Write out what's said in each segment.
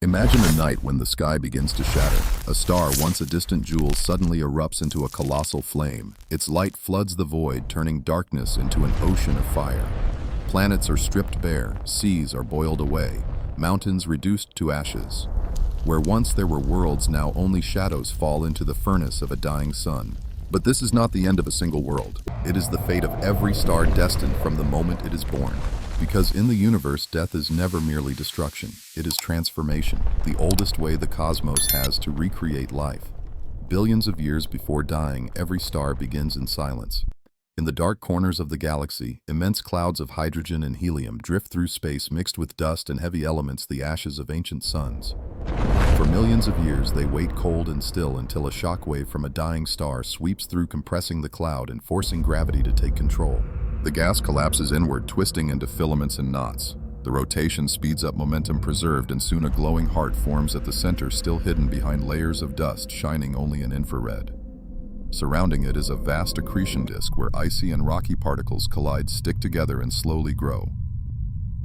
Imagine a night when the sky begins to shatter. A star, once a distant jewel, suddenly erupts into a colossal flame. Its light floods the void, turning darkness into an ocean of fire. Planets are stripped bare, seas are boiled away, mountains reduced to ashes. Where once there were worlds, now only shadows fall into the furnace of a dying sun. But this is not the end of a single world. It is the fate of every star destined from the moment it is born. Because in the universe, death is never merely destruction. It is transformation, the oldest way the cosmos has to recreate life. Billions of years before dying, every star begins in silence. In the dark corners of the galaxy, immense clouds of hydrogen and helium drift through space mixed with dust and heavy elements, the ashes of ancient suns. For millions of years, they wait cold and still until a shockwave from a dying star sweeps through, compressing the cloud and forcing gravity to take control. The gas collapses inward, twisting into filaments and knots. The rotation speeds up, momentum preserved, and soon a glowing heart forms at the center, still hidden behind layers of dust, shining only in infrared. Surrounding it is a vast accretion disk where icy and rocky particles collide, stick together, and slowly grow.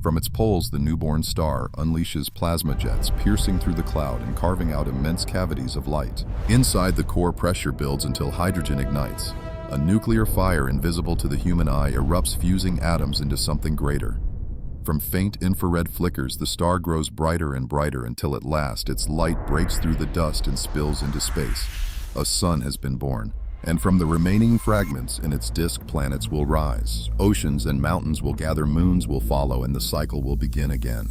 From its poles, the newborn star unleashes plasma jets, piercing through the cloud and carving out immense cavities of light. Inside, the core pressure builds until hydrogen ignites. A nuclear fire invisible to the human eye erupts, fusing atoms into something greater. From faint infrared flickers, the star grows brighter and brighter until at last its light breaks through the dust and spills into space. A sun has been born, and from the remaining fragments in its disk, planets will rise. Oceans and mountains will gather, moons will follow, and the cycle will begin again.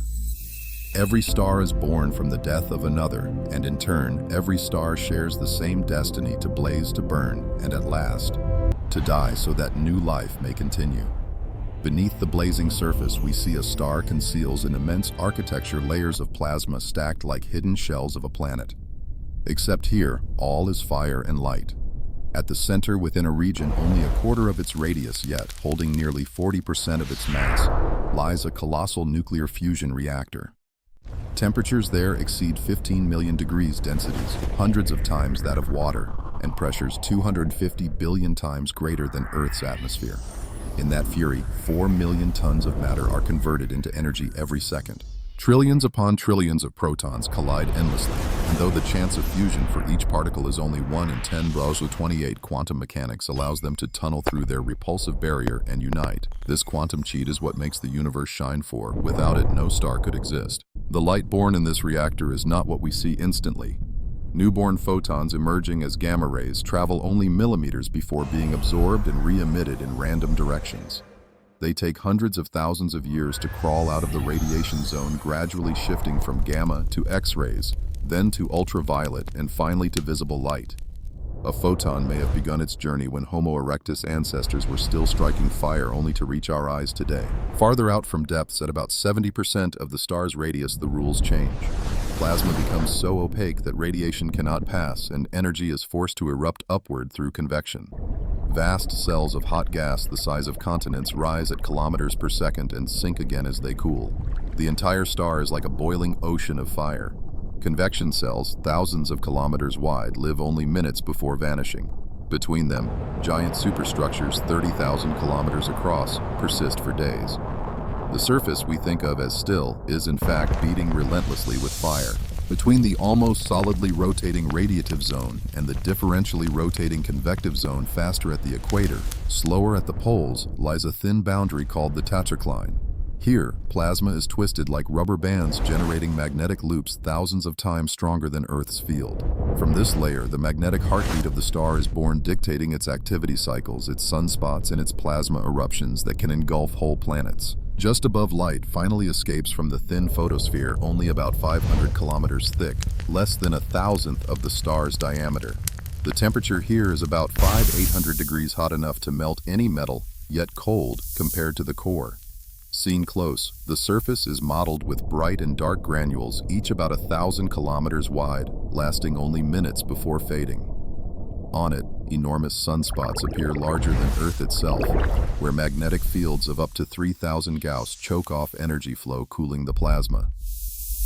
Every star is born from the death of another, and in turn, every star shares the same destiny: to blaze, to burn, and at last, to die so that new life may continue. Beneath the blazing surface, we see a star conceals an immense architecture, layers of plasma stacked like hidden shells of a planet. Except here, all is fire and light. At the center, within a region only a quarter of its radius yet, holding nearly 40% of its mass, lies a colossal nuclear fusion reactor. Temperatures there exceed 15 million degrees, densities hundreds of times that of water, and pressures 250 billion times greater than Earth's atmosphere. In that fury, 4 million tons of matter are converted into energy every second. Trillions upon trillions of protons collide endlessly, and though the chance of fusion for each particle is only 1 in 10, 28, quantum mechanics allows them to tunnel through their repulsive barrier and unite. This quantum cheat is what makes the universe shine, for without it, no star could exist. The light born in this reactor is not what we see instantly. Newborn photons emerging as gamma rays travel only millimeters before being absorbed and re-emitted in random directions. They take hundreds of thousands of years to crawl out of the radiation zone, gradually shifting from gamma to X-rays, then to ultraviolet, and finally to visible light. A photon may have begun its journey when Homo erectus ancestors were still striking fire, only to reach our eyes today. Farther out, from depths at about 70% of the star's radius, the rules change. Plasma becomes so opaque that radiation cannot pass, and energy is forced to erupt upward through convection. Vast cells of hot gas the size of continents rise at kilometers per second and sink again as they cool. The entire star is like a boiling ocean of fire. Convection cells, thousands of kilometers wide, live only minutes before vanishing. Between them, giant superstructures 30,000 kilometers across persist for days. The surface we think of as still is in fact beating relentlessly with fire. Between the almost solidly rotating radiative zone and the differentially rotating convective zone, faster at the equator, slower at the poles, lies a thin boundary called the tachocline. Here, plasma is twisted like rubber bands, generating magnetic loops thousands of times stronger than Earth's field. From this layer, the magnetic heartbeat of the star is born, dictating its activity cycles, its sunspots, and its plasma eruptions that can engulf whole planets. Just above, light finally escapes from the thin photosphere, only about 500 kilometers thick, less than 1,000th of the star's diameter. The temperature here is about 800 degrees, hot enough to melt any metal, yet cold compared to the core. Seen close, the surface is mottled with bright and dark granules, each about 1,000 kilometers wide, lasting only minutes before fading. On it, enormous sunspots appear larger than Earth itself, where magnetic fields of up to 3,000 Gauss choke off energy flow, cooling the plasma.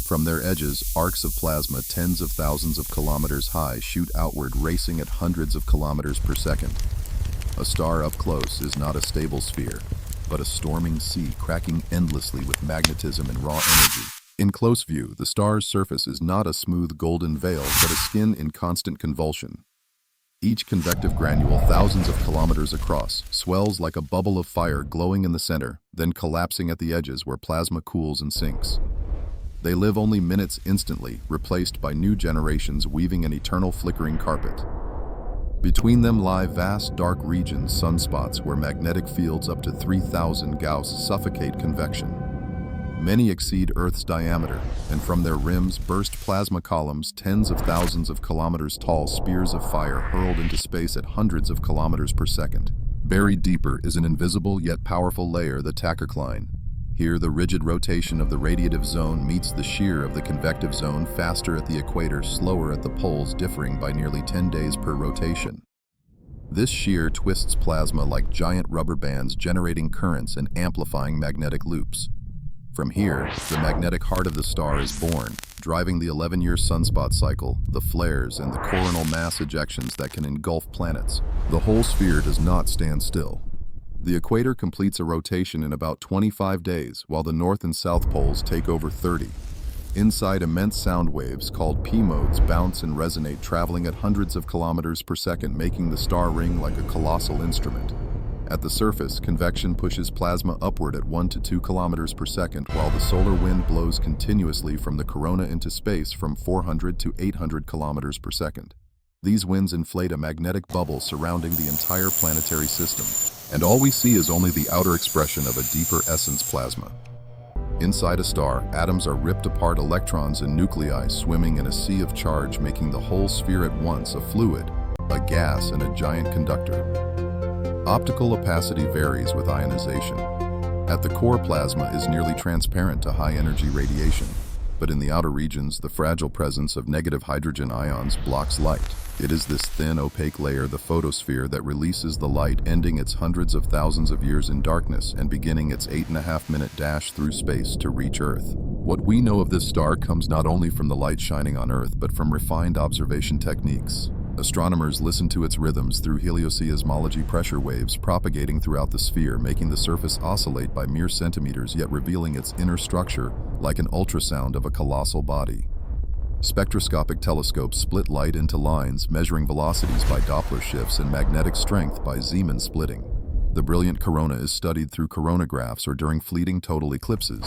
From their edges, arcs of plasma tens of thousands of kilometers high shoot outward, racing at hundreds of kilometers per second. A star up close is not a stable sphere, but a storming sea cracking endlessly with magnetism and raw energy. In close view, the star's surface is not a smooth golden veil, but a skin in constant convulsion. Each convective granule, thousands of kilometers across, swells like a bubble of fire glowing in the center, then collapsing at the edges where plasma cools and sinks. They live only minutes instantly, replaced by new generations weaving an eternal flickering carpet. Between them lie vast dark regions, sunspots where magnetic fields up to 3,000 Gauss suffocate convection. Many exceed Earth's diameter, and from their rims burst plasma columns tens of thousands of kilometers tall, spears of fire hurled into space at hundreds of kilometers per second. Buried deeper is an invisible yet powerful layer, the tachocline. Here, the rigid rotation of the radiative zone meets the shear of the convective zone, faster at the equator, slower at the poles, differing by nearly 10 days per rotation. This shear twists plasma like giant rubber bands, generating currents and amplifying magnetic loops. From here, the magnetic heart of the star is born, driving the 11-year sunspot cycle, the flares, and the coronal mass ejections that can engulf planets. The whole sphere does not stand still. The equator completes a rotation in about 25 days, while the north and south poles take over 30. Inside, immense sound waves called P-modes bounce and resonate, traveling at hundreds of kilometers per second, making the star ring like a colossal instrument. At the surface, convection pushes plasma upward at 1 to 2 kilometers per second, while the solar wind blows continuously from the corona into space from 400 to 800 kilometers per second. These winds inflate a magnetic bubble surrounding the entire planetary system, and all we see is only the outer expression of a deeper essence, plasma. Inside a star, atoms are ripped apart, electrons and nuclei swimming in a sea of charge, making the whole sphere at once a fluid, a gas, and a giant conductor. Optical opacity varies with ionization. At the core, plasma is nearly transparent to high-energy radiation, but in the outer regions, the fragile presence of negative hydrogen ions blocks light. It is this thin, opaque layer, the photosphere, that releases the light, ending its hundreds of thousands of years in darkness and beginning its 8.5-minute dash through space to reach Earth. What we know of this star comes not only from the light shining on Earth, but from refined observation techniques. Astronomers listen to its rhythms through helioseismology pressure waves propagating throughout the sphere, making the surface oscillate by mere centimeters, yet revealing its inner structure like an ultrasound of a colossal body. Spectroscopic telescopes split light into lines, measuring velocities by Doppler shifts and magnetic strength by Zeeman splitting. The brilliant corona is studied through coronagraphs or during fleeting total eclipses.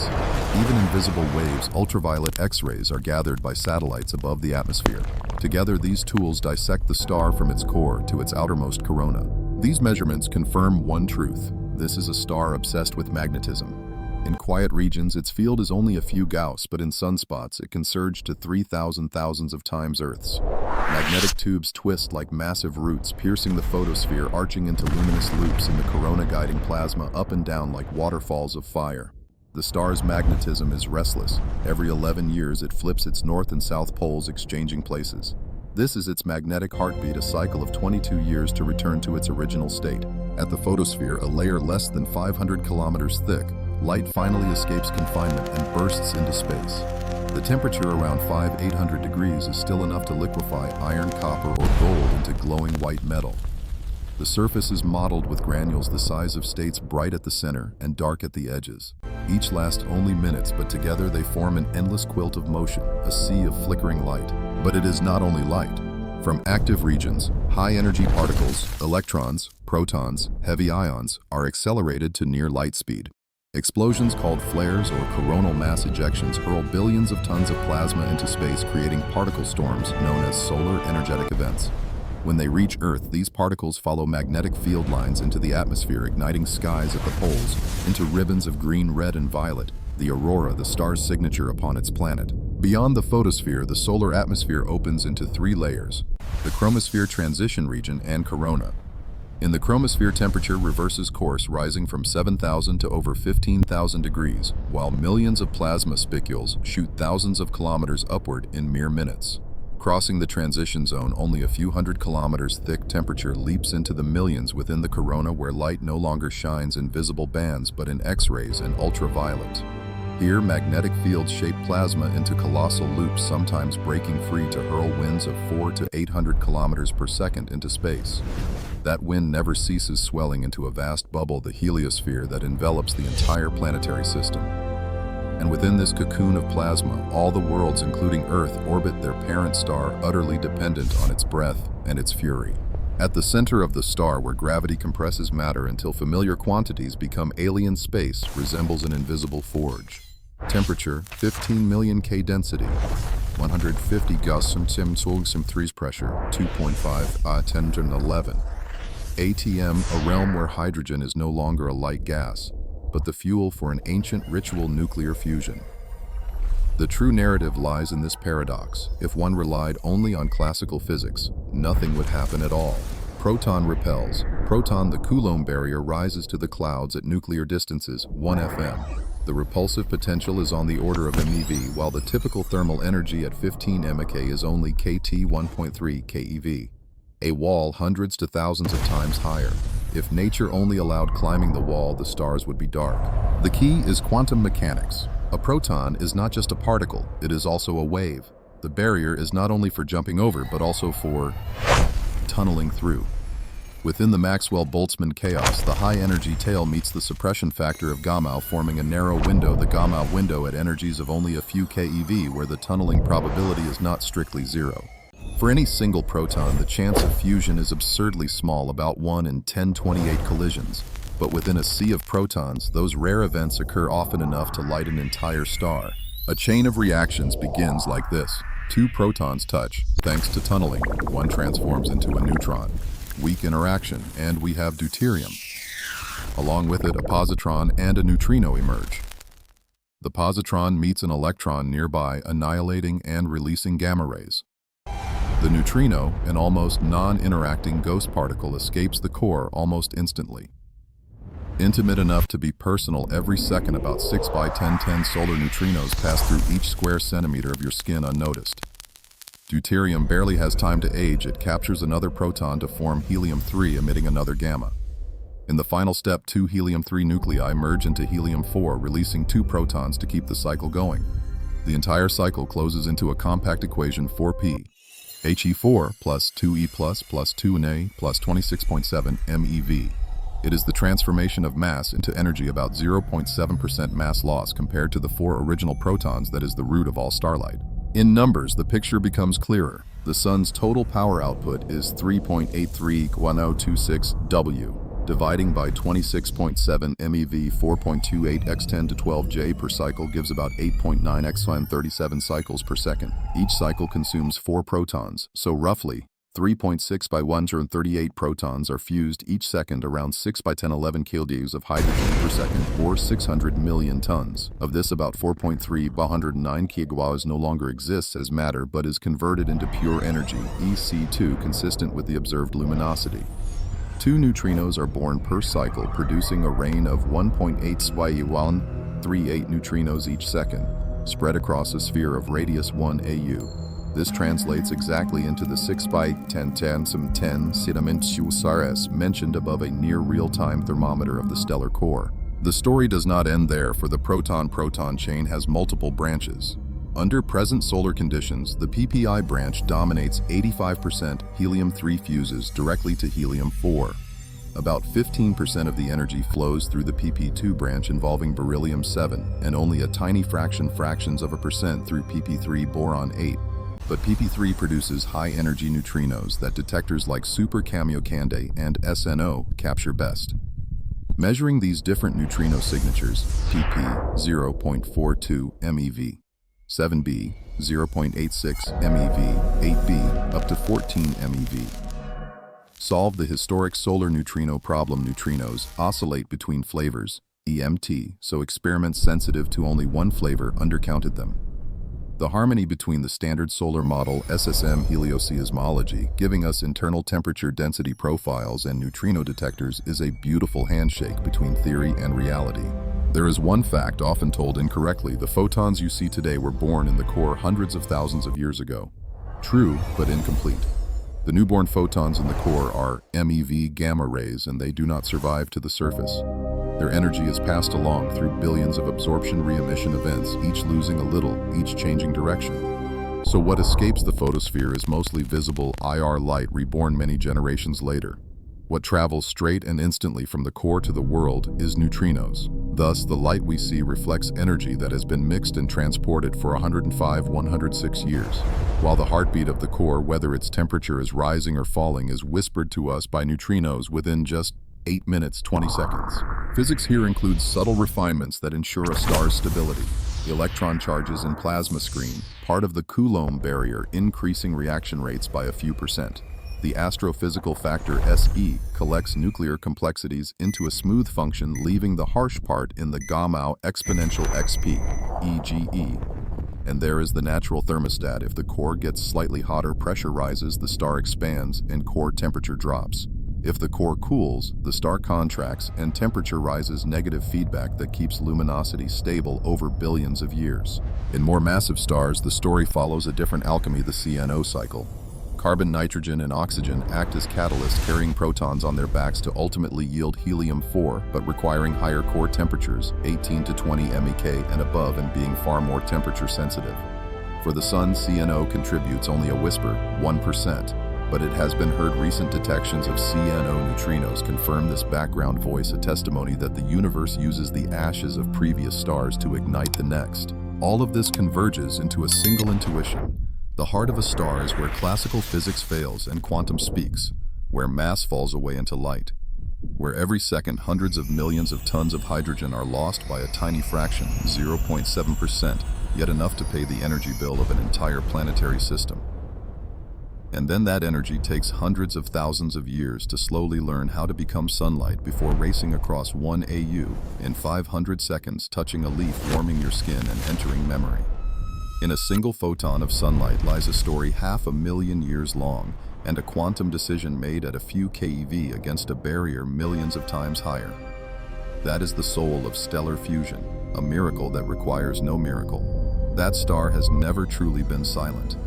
Even invisible waves, ultraviolet X-rays, are gathered by satellites above the atmosphere. Together, these tools dissect the star from its core to its outermost corona. These measurements confirm one truth: this is a star obsessed with magnetism. In quiet regions, its field is only a few Gauss, but in sunspots, it can surge to 3,000 thousands of times Earth's. Magnetic tubes twist like massive roots, piercing the photosphere, arching into luminous loops in the corona, guiding plasma up and down like waterfalls of fire. The star's magnetism is restless. Every 11 years, it flips its north and south poles, exchanging places. This is its magnetic heartbeat, a cycle of 22 years to return to its original state. At the photosphere, a layer less than 500 kilometers thick, light finally escapes confinement and bursts into space. The temperature around 500-800 degrees is still enough to liquefy iron, copper, or gold into glowing white metal. The surface is mottled with granules the size of states, bright at the center and dark at the edges. Each lasts only minutes, but together they form an endless quilt of motion, a sea of flickering light. But it is not only light. From active regions, high-energy particles, electrons, protons, heavy ions, are accelerated to near light speed. Explosions called flares or coronal mass ejections hurl billions of tons of plasma into space, creating particle storms known as solar energetic events. When they reach Earth, these particles follow magnetic field lines into the atmosphere, igniting skies at the poles into ribbons of green, red, and violet, the aurora, the star's signature upon its planet. Beyond the photosphere, the solar atmosphere opens into three layers: the chromosphere, transition region, and corona. In the chromosphere, temperature reverses course, rising from 7,000 to over 15,000 degrees, while millions of plasma spicules shoot thousands of kilometers upward in mere minutes. Crossing the transition zone, only a few hundred kilometers thick, temperature leaps into the millions within the corona, where light no longer shines in visible bands but in X-rays and ultraviolet. Here, magnetic fields shape plasma into colossal loops, sometimes breaking free to hurl winds of 400 to 800 kilometers per second into space. That wind never ceases, swelling into a vast bubble, the heliosphere that envelops the entire planetary system. And within this cocoon of plasma, all the worlds, including Earth, orbit their parent star, utterly dependent on its breath and its fury. At the center of the star, where gravity compresses matter until familiar quantities become alien space, resembles an invisible forge. Temperature, 15 million K density, 150 Gauss sim 3's pressure, 2.5 10 to 11. ATM, a realm where hydrogen is no longer a light gas, but the fuel for an ancient ritual nuclear fusion. The true narrative lies in this paradox. If one relied only on classical physics, nothing would happen at all. Proton repels. Proton, the Coulomb barrier, rises to the clouds at nuclear distances, 1 FM. The repulsive potential is on the order of MeV, while the typical thermal energy at 15 MK is only KT 1.3 keV. A wall hundreds to thousands of times higher. If nature only allowed climbing the wall, the stars would be dark. The key is quantum mechanics. A proton is not just a particle, it is also a wave. The barrier is not only for jumping over, but also for tunneling through. Within the Maxwell-Boltzmann chaos, the high-energy tail meets the suppression factor of gamma, forming a narrow window, the gamma window, at energies of only a few keV, where the tunneling probability is not strictly zero. For any single proton, the chance of fusion is absurdly small, about 1 in 1028 collisions. But within a sea of protons, those rare events occur often enough to light an entire star. A chain of reactions begins like this. 2 protons touch. Thanks to tunneling, one transforms into a neutron. Weak interaction, and we have deuterium. Along with it, a positron and a neutrino emerge. The positron meets an electron nearby, annihilating and releasing gamma rays. The neutrino, an almost non-interacting ghost particle, escapes the core almost instantly. Intimate enough to be personal, every second about 6 by 1010 solar neutrinos pass through each square centimeter of your skin unnoticed. Deuterium barely has time to age. It captures another proton to form helium-3, emitting another gamma. In the final step, 2 helium-3 nuclei merge into helium-4, releasing 2 protons to keep the cycle going. The entire cycle closes into a compact equation 4p. He4 plus 2E plus 2Na plus 26.7 MeV. It is the transformation of mass into energy, about 0.7% mass loss compared to the 4 original protons that is the root of all starlight. In numbers, the picture becomes clearer. The sun's total power output is 3.831026 W. Dividing by 26.7 MeV, 4.28 x 10 to 12 J per cycle gives about 8.9 x 37 cycles per second. Each cycle consumes 4 protons, so roughly 3.6 by 138 protons are fused each second, around 6 by 1011 kilojoules of hydrogen per second, or 600 million tons. Of this, about 4.3 by 109 kilojoules no longer exists as matter but is converted into pure energy, EC2, consistent with the observed luminosity. 2 neutrinos are born per cycle, producing a rain of 1.8 neutrinos each second, spread across a sphere of radius 1 AU. This translates exactly into the 6 by 1010 centimeters mentioned above, a near real-time thermometer of the stellar core. The story does not end there, for the proton-proton chain has multiple branches. Under present solar conditions, the PPI branch dominates. 85% helium-3 fuses directly to helium-4. About 15% of the energy flows through the PP2 branch involving beryllium-7, and only a tiny fractions of a percent through PP3 boron-8. But PP3 produces high-energy neutrinos that detectors like Super Kamiokande and SNO capture best. Measuring these different neutrino signatures, PP 0.42 MeV, 7B 0.86 MeV, 8B up to 14 MeV. Solve the historic solar neutrino problem. Neutrinos oscillate between flavors, EMT, so experiments sensitive to only one flavor undercounted them. The harmony between the standard solar model SSM helioseismology, giving us internal temperature density profiles, and neutrino detectors is a beautiful handshake between theory and reality. There is one fact often told incorrectly: the photons you see today were born in the core hundreds of thousands of years ago. True, but incomplete. The newborn photons in the core are MeV gamma rays, and they do not survive to the surface. Their energy is passed along through billions of absorption-re-emission events, each losing a little, each changing direction. So what escapes the photosphere is mostly visible IR light reborn many generations later. What travels straight and instantly from the core to the world is neutrinos. Thus, the light we see reflects energy that has been mixed and transported for 105–106 years, while the heartbeat of the core, whether its temperature is rising or falling, is whispered to us by neutrinos within just 8 minutes 20 seconds. Physics here includes subtle refinements that ensure a star's stability. Electron charges in plasma screen, part of the Coulomb barrier, increasing reaction rates by a few percent. The astrophysical factor SE collects nuclear complexities into a smooth function, leaving the harsh part in the Gamow exponential XP, EGE. And there is the natural thermostat. If the core gets slightly hotter, pressure rises, the star expands, and core temperature drops. If the core cools, the star contracts, and temperature rises, negative feedback that keeps luminosity stable over billions of years. In more massive stars, the story follows a different alchemy, the CNO cycle. Carbon, nitrogen, and oxygen act as catalysts, carrying protons on their backs to ultimately yield helium-4, but requiring higher core temperatures, 18 to 20 MeK and above, and being far more temperature sensitive. For the Sun, CNO contributes only a whisper, 1%, but it has been heard. Recent detections of CNO neutrinos confirm this background voice, a testimony that the universe uses the ashes of previous stars to ignite the next. All of this converges into a single intuition. The heart of a star is where classical physics fails and quantum speaks, where mass falls away into light, where every second hundreds of millions of tons of hydrogen are lost by a tiny fraction, 0.7%, yet enough to pay the energy bill of an entire planetary system. And then that energy takes hundreds of thousands of years to slowly learn how to become sunlight before racing across 1 AU in 500 seconds, touching a leaf, warming your skin, and entering memory. In a single photon of sunlight lies a story 500,000 years long, and a quantum decision made at a few keV against a barrier millions of times higher. That is the soul of stellar fusion, a miracle that requires no miracle. That star has never truly been silent.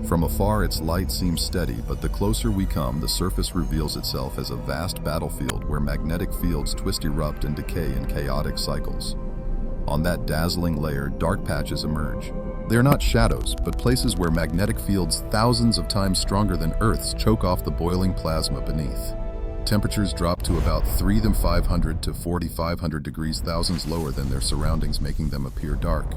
From afar, its light seems steady, but the closer we come, the surface reveals itself as a vast battlefield where magnetic fields twist, erupt, and decay in chaotic cycles. On that dazzling layer, dark patches emerge. They are not shadows, but places where magnetic fields thousands of times stronger than Earth's choke off the boiling plasma beneath. Temperatures drop to about 3,500 to 4,500 degrees, thousands lower than their surroundings, making them appear dark.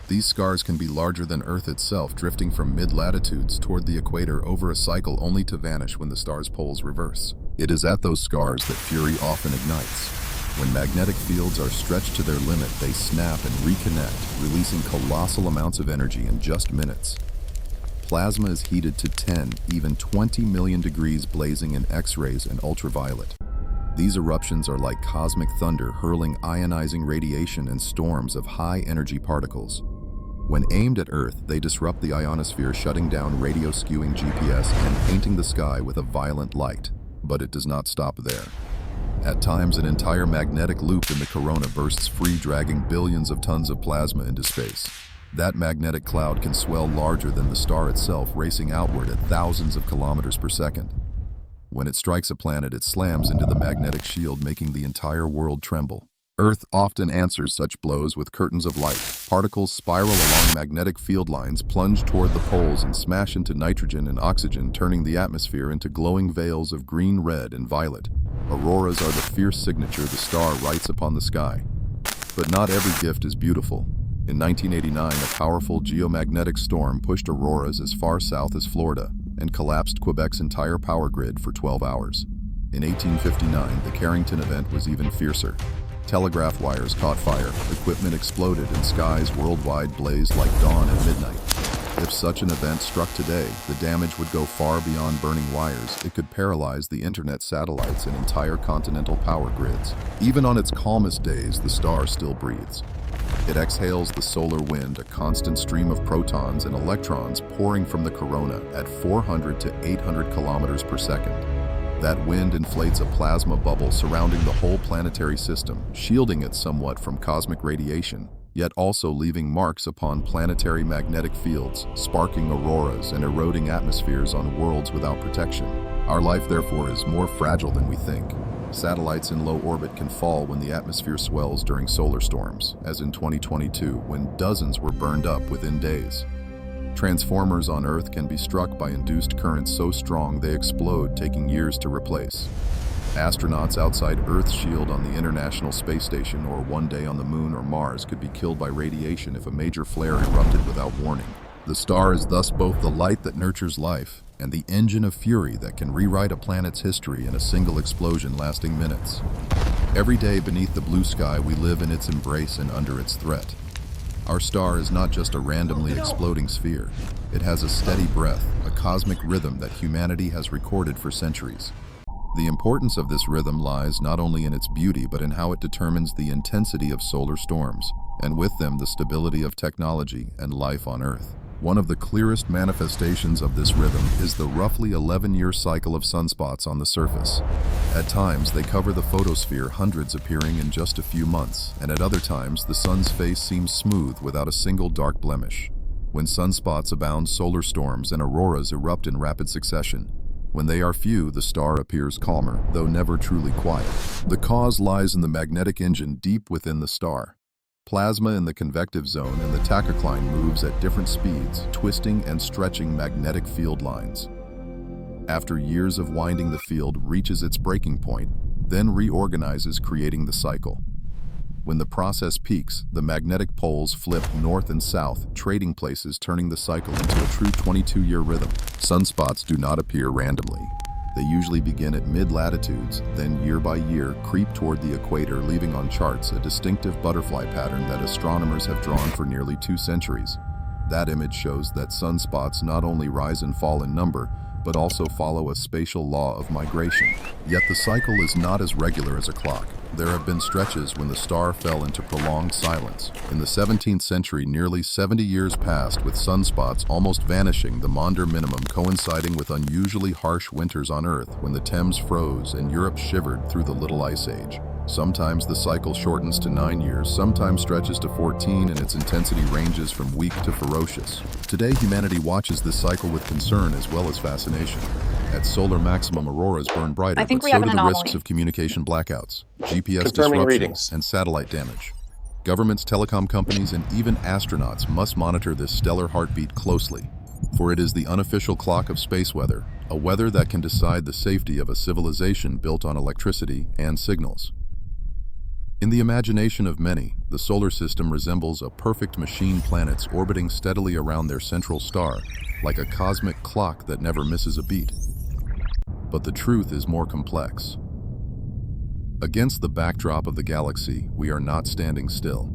These scars can be larger than Earth itself, drifting from mid-latitudes toward the equator over a cycle only to vanish when the star's poles reverse. It is at those scars that fury often ignites. When magnetic fields are stretched to their limit, they snap and reconnect, releasing colossal amounts of energy in just minutes. Plasma is heated to 10, even 20 million degrees, blazing in X-rays and ultraviolet. These eruptions are like cosmic thunder, hurling ionizing radiation and storms of high-energy particles. When aimed at Earth, they disrupt the ionosphere, shutting down radio, skewing GPS, and painting the sky with a violent light. But it does not stop there. At times, an entire magnetic loop in the corona bursts free, dragging billions of tons of plasma into space. That magnetic cloud can swell larger than the star itself, racing outward at thousands of kilometers per second. When it strikes a planet, it slams into the magnetic shield, making the entire world tremble. Earth often answers such blows with curtains of light. Particles spiral along magnetic field lines, plunge toward the poles, and smash into nitrogen and oxygen, turning the atmosphere into glowing veils of green, red, and violet. Auroras are the fierce signature the star writes upon the sky. But not every gift is beautiful. In 1989, a powerful geomagnetic storm pushed auroras as far south as Florida and collapsed Quebec's entire power grid for 12 hours. In 1859, the Carrington event was even fiercer. Telegraph wires caught fire, equipment exploded, and skies worldwide blazed like dawn at midnight. If such an event struck today, the damage would go far beyond burning wires. It could paralyze the internet, satellites, and entire continental power grids. Even on its calmest days, the star still breathes. It exhales the solar wind, a constant stream of protons and electrons pouring from the corona at 400 to 800 kilometers per second. That wind inflates a plasma bubble surrounding the whole planetary system, shielding it somewhat from cosmic radiation, yet also leaving marks upon planetary magnetic fields, sparking auroras and eroding atmospheres on worlds without protection. Our life, therefore, is more fragile than we think. Satellites in low orbit can fall when the atmosphere swells during solar storms, as in 2022, when dozens were burned up within days. Transformers on Earth can be struck by induced currents so strong they explode, taking years to replace. Astronauts outside Earth's shield on the International Space Station or one day on the Moon or Mars could be killed by radiation if a major flare erupted without warning. The star is thus both the light that nurtures life and the engine of fury that can rewrite a planet's history in a single explosion lasting minutes. Every day beneath the blue sky, we live in its embrace and under its threat. Our star is not just a randomly exploding sphere. It has a steady breath, a cosmic rhythm that humanity has recorded for centuries. The importance of this rhythm lies not only in its beauty, but in how it determines the intensity of solar storms, and with them the stability of technology and life on Earth. One of the clearest manifestations of this rhythm is the roughly 11-year cycle of sunspots on the surface. At times, they cover the photosphere, hundreds appearing in just a few months, and at other times, the sun's face seems smooth without a single dark blemish. When sunspots abound, solar storms and auroras erupt in rapid succession. When they are few, the star appears calmer, though never truly quiet. The cause lies in the magnetic engine deep within the star. Plasma in the convective zone and the tachocline moves at different speeds, twisting and stretching magnetic field lines. After years of winding, the field reaches its breaking point, then reorganizes, creating the cycle. When the process peaks, the magnetic poles flip north and south, trading places, turning the cycle into a true 22-year rhythm. Sunspots do not appear randomly. They usually begin at mid-latitudes, then year by year creep toward the equator, leaving on charts a distinctive butterfly pattern that astronomers have drawn for nearly 2 centuries. That image shows that sunspots not only rise and fall in number, but also follow a spatial law of migration. Yet the cycle is not as regular as a clock. There have been stretches when the star fell into prolonged silence. In the 17th century, nearly 70 years passed with sunspots almost vanishing, the Maunder minimum coinciding with unusually harsh winters on Earth when the Thames froze and Europe shivered through the Little Ice Age. Sometimes the cycle shortens to 9 years, sometimes stretches to 14, and its intensity ranges from weak to ferocious. Today, humanity watches this cycle with concern as well as fascination. At solar maximum, auroras burn brighter, but so do the risks of communication blackouts, GPS disruptions, and satellite damage. Governments, telecom companies, and even astronauts must monitor this stellar heartbeat closely, for it is the unofficial clock of space weather, a weather that can decide the safety of a civilization built on electricity and signals. In the imagination of many, the solar system resembles a perfect machine, planets orbiting steadily around their central star, like a cosmic clock that never misses a beat. But the truth is more complex. Against the backdrop of the galaxy, we are not standing still.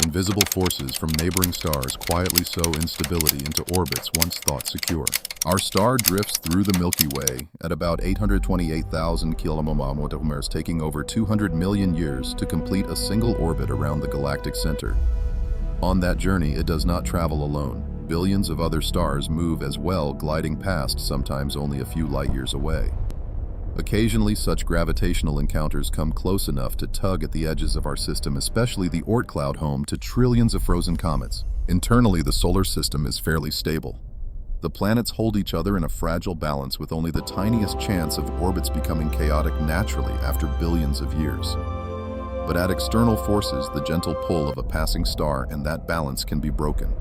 Invisible forces from neighboring stars quietly sow instability into orbits once thought secure. Our star drifts through the Milky Way at about 828,000 km, taking over 200 million years to complete a single orbit around the galactic center. On that journey, it does not travel alone. Billions of other stars move as well, gliding past, sometimes only a few light years away. Occasionally, such gravitational encounters come close enough to tug at the edges of our system, especially the Oort cloud, home to trillions of frozen comets. Internally, the solar system is fairly stable. The planets hold each other in a fragile balance, with only the tiniest chance of orbits becoming chaotic naturally after billions of years. But add external forces, the gentle pull of a passing star, and that balance can be broken.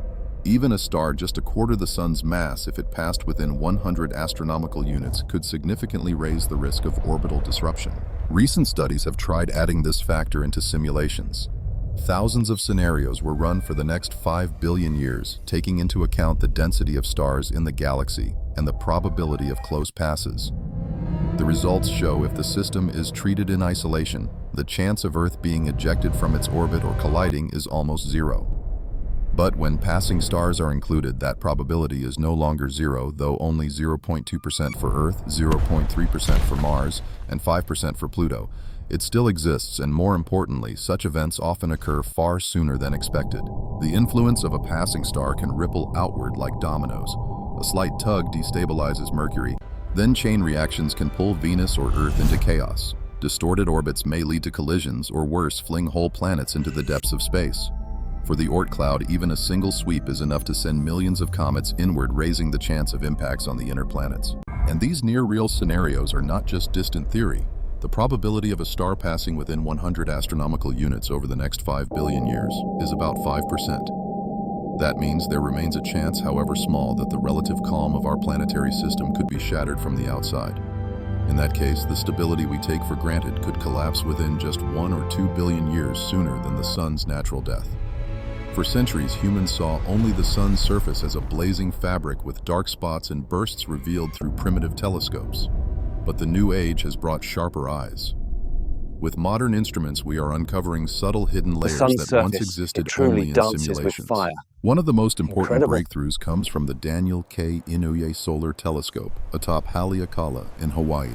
Even a star just a quarter the sun's mass, if it passed within 100 astronomical units, could significantly raise the risk of orbital disruption. Recent studies have tried adding this factor into simulations. Thousands of scenarios were run for the next 5 billion years, taking into account the density of stars in the galaxy and the probability of close passes. The results show if the system is treated in isolation, the chance of Earth being ejected from its orbit or colliding is almost zero. But when passing stars are included, that probability is no longer zero, though only 0.2% for Earth, 0.3% for Mars, and 5% for Pluto. It still exists, and more importantly, such events often occur far sooner than expected. The influence of a passing star can ripple outward like dominoes. A slight tug destabilizes Mercury, then chain reactions can pull Venus or Earth into chaos. Distorted orbits may lead to collisions, or worse, fling whole planets into the depths of space. For the Oort cloud, even a single sweep is enough to send millions of comets inward, raising the chance of impacts on the inner planets. And these near-real scenarios are not just distant theory. The probability of a star passing within 100 astronomical units over the next 5 billion years is about 5%. That means there remains a chance, however small, that the relative calm of our planetary system could be shattered from the outside. In that case, the stability we take for granted could collapse within just 1 or 2 billion years sooner than the sun's natural death. For centuries, humans saw only the sun's surface as a blazing fabric with dark spots and bursts revealed through primitive telescopes. But the new age has brought sharper eyes. With modern instruments, we are uncovering subtle hidden layers that once existed only in simulations. One of the most important breakthroughs comes from the Daniel K. Inouye Solar Telescope atop Haleakala in Hawaii.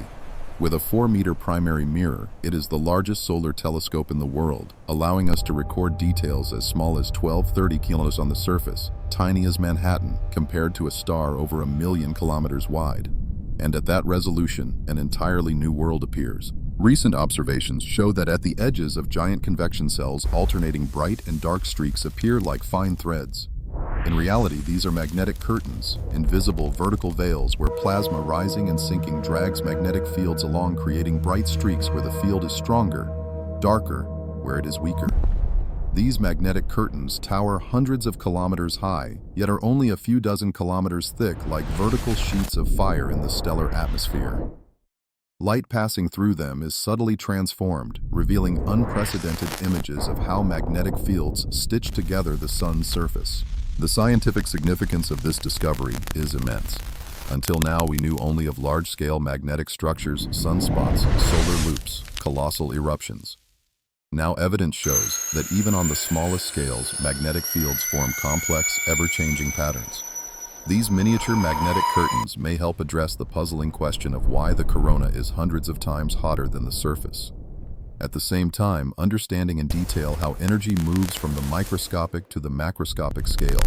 With a 4-meter primary mirror, it is the largest solar telescope in the world, allowing us to record details as small as 1230 kilos on the surface, tiny as Manhattan, compared to a star over 1 million kilometers wide. And at that resolution, an entirely new world appears. Recent observations show that at the edges of giant convection cells, alternating bright and dark streaks appear like fine threads. In reality, these are magnetic curtains, invisible vertical veils where plasma rising and sinking drags magnetic fields along, creating bright streaks where the field is stronger, darker where it is weaker. These magnetic curtains tower hundreds of kilometers high, yet are only a few dozen kilometers thick, like vertical sheets of fire in the stellar atmosphere. Light passing through them is subtly transformed, revealing unprecedented images of how magnetic fields stitch together the sun's surface. The scientific significance of this discovery is immense. Until now, we knew only of large-scale magnetic structures, sunspots, solar loops, colossal eruptions. Now evidence shows that even on the smallest scales, magnetic fields form complex, ever-changing patterns. These miniature magnetic curtains may help address the puzzling question of why the corona is hundreds of times hotter than the surface. At the same time, understanding in detail how energy moves from the microscopic to the macroscopic scale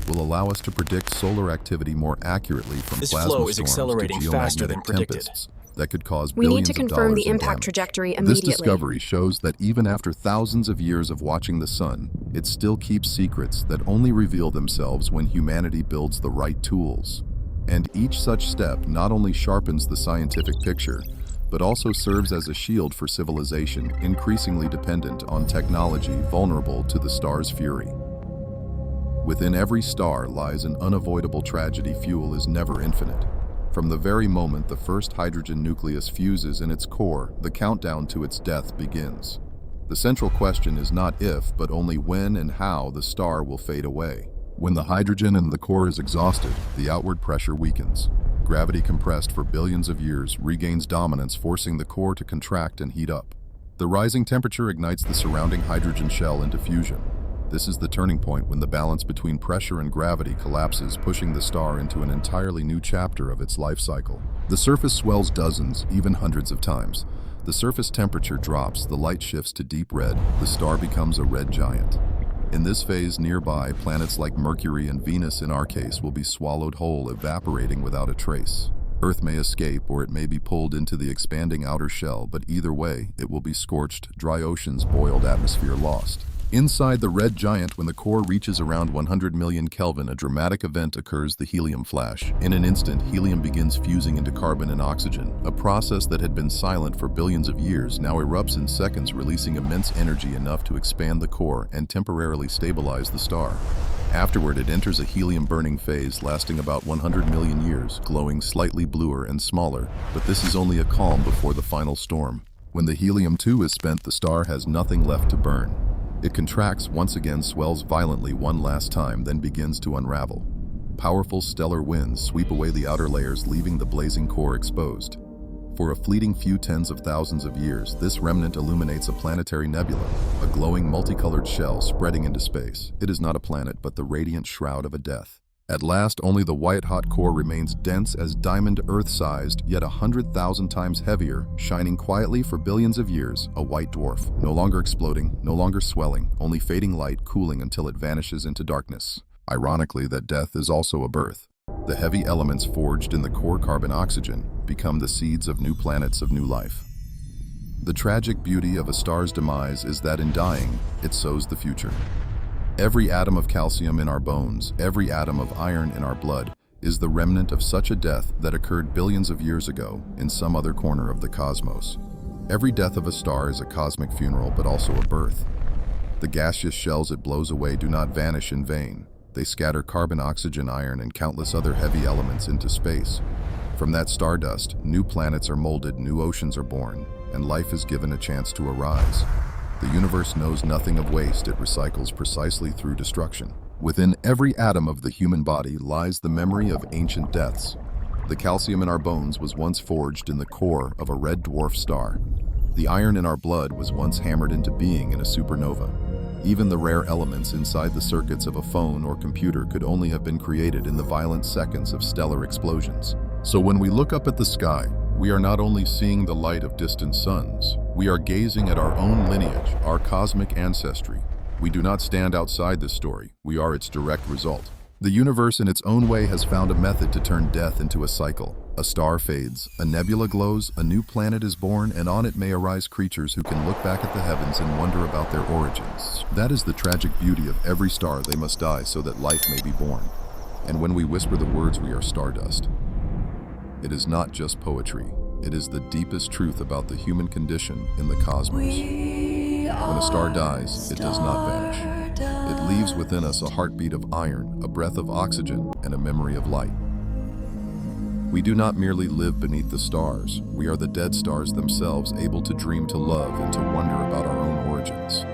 will allow us to predict solar activity more accurately, from plasma storms to geomagnetic tempests that could cause billions of dollars in damage. We need to confirm the impact trajectory immediately. This discovery shows that even after thousands of years of watching the sun, it still keeps secrets that only reveal themselves when humanity builds the right tools. And each such step not only sharpens the scientific picture, but also serves as a shield for civilization increasingly dependent on technology vulnerable to the star's fury. Within every star lies an unavoidable tragedy. Fuel is never infinite. From the very moment the first hydrogen nucleus fuses in its core, the countdown to its death begins. The central question is not if, but only when and how the star will fade away. When the hydrogen in the core is exhausted, the outward pressure weakens. Gravity, compressed for billions of years, regains dominance, forcing the core to contract and heat up. The rising temperature ignites the surrounding hydrogen shell into fusion. This is the turning point when the balance between pressure and gravity collapses, pushing the star into an entirely new chapter of its life cycle. The surface swells dozens, even hundreds of times. The surface temperature drops, the light shifts to deep red, the star becomes a red giant. In this phase, nearby, planets like Mercury and Venus in our case will be swallowed whole, evaporating without a trace. Earth may escape, or it may be pulled into the expanding outer shell, but either way, it will be scorched, dry oceans, boiled atmosphere lost. Inside the red giant, when the core reaches around 100 million Kelvin, a dramatic event occurs: the helium flash. In an instant, helium begins fusing into carbon and oxygen. A process that had been silent for billions of years now erupts in seconds, releasing immense energy enough to expand the core and temporarily stabilize the star. Afterward, it enters a helium-burning phase lasting about 100 million years, glowing slightly bluer and smaller, but this is only a calm before the final storm. When the helium too is spent, the star has nothing left to burn. It contracts once again, swells violently one last time, then begins to unravel. Powerful stellar winds sweep away the outer layers, leaving the blazing core exposed. For a fleeting few tens of thousands of years, this remnant illuminates a planetary nebula, a glowing multicolored shell spreading into space. It is not a planet, but the radiant shroud of a death. At last, only the white-hot core remains, dense as diamond, Earth-sized, yet 100,000 times heavier, shining quietly for billions of years, a white dwarf, no longer exploding, no longer swelling, only fading light, cooling until it vanishes into darkness. Ironically, that death is also a birth. The heavy elements forged in the core, carbon, oxygen, become the seeds of new planets, of new life. The tragic beauty of a star's demise is that in dying, it sows the future. Every atom of calcium in our bones, every atom of iron in our blood, is the remnant of such a death that occurred billions of years ago in some other corner of the cosmos. Every death of a star is a cosmic funeral, but also a birth. The gaseous shells it blows away do not vanish in vain. They scatter carbon, oxygen, iron, and countless other heavy elements into space, From that stardust, new planets are molded, new oceans are born, and life is given a chance to arise. The universe knows nothing of waste, it recycles precisely through destruction. Within every atom of the human body lies the memory of ancient deaths. The calcium in our bones was once forged in the core of a red dwarf star. The iron in our blood was once hammered into being in a supernova. Even the rare elements inside the circuits of a phone or computer could only have been created in the violent seconds of stellar explosions. So when we look up at the sky, we are not only seeing the light of distant suns, we are gazing at our own lineage, our cosmic ancestry. We do not stand outside this story, we are its direct result. The universe in its own way has found a method to turn death into a cycle. A star fades, a nebula glows, a new planet is born, and on it may arise creatures who can look back at the heavens and wonder about their origins. That is the tragic beauty of every star. They must die so that life may be born. And when we whisper the words, "We are stardust," it is not just poetry. It is the deepest truth about the human condition in the cosmos. When a star dies, it does not vanish. It leaves within us a heartbeat of iron, a breath of oxygen, and a memory of light. We do not merely live beneath the stars. We are the dead stars themselves, able to dream, to love, and to wonder about our own origins.